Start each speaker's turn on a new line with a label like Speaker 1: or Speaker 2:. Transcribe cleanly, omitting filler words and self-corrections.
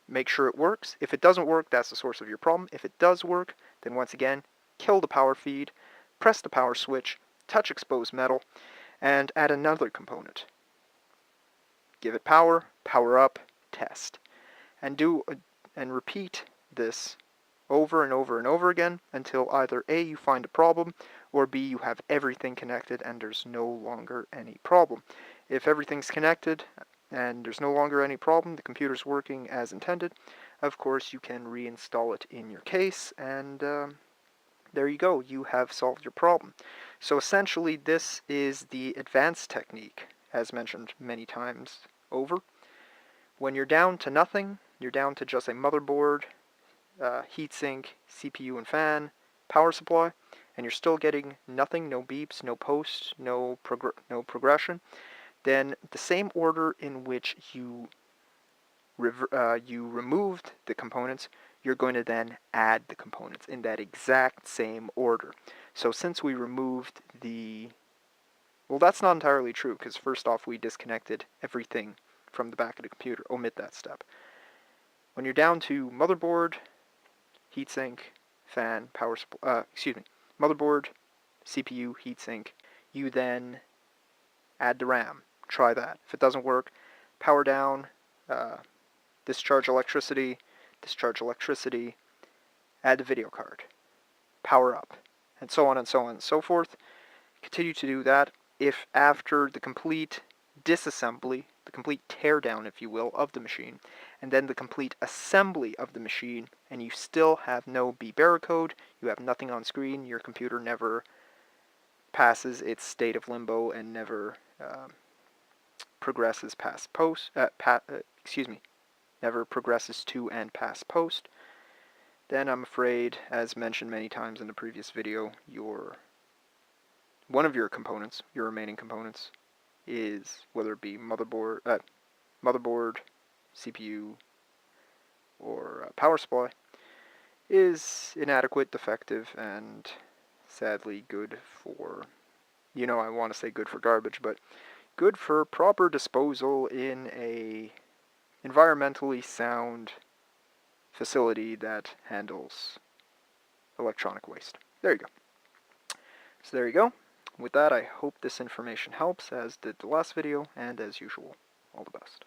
Speaker 1: make sure it works. If it doesn't work, that's the source of your problem. If it does work, then once again, kill the power feed, press the power switch, touch exposed metal, and add another component. Give it power, power up, test. And repeat this over and over and over again until either A, you find a problem, or B, you have everything connected and there's no longer any problem. If everything's connected and there's no longer any problem, the computer's working as intended, of course you can reinstall it in your case, and there you go, you have solved your problem. So essentially this is the advanced technique, as mentioned many times over. When you're down to nothing, you're down to just a motherboard, heatsink, CPU and fan, power supply, and you're still getting nothing, no beeps, no posts, no progression, then the same order in which you removed the components, you're going to then add the components in that exact same order. So since we removed well, that's not entirely true, because first off we disconnected everything from the back of the computer. Omit that step. When you're down to motherboard, heatsink, fan, power supply, motherboard, CPU, heatsink, you then add the RAM. Try that. If it doesn't work, power down, discharge electricity, add the video card, power up, and so on and so on and so forth. Continue to do that. If after the complete disassembly, the complete teardown, if you will, of the machine, and then the complete assembly of the machine, and you still have no B barcode, you have nothing on screen, your computer never passes its state of limbo and never progresses past post, never progresses to and past post, then I'm afraid, as mentioned many times in the previous video, one of your components, your remaining components, is, whether it be motherboard, CPU, or power supply, is inadequate, defective, and sadly good for, I want to say good for garbage, but good for proper disposal in a environmentally sound facility that handles electronic waste. There you go. So there you go. With that, I hope this information helps, as did the last video, and as usual, all the best.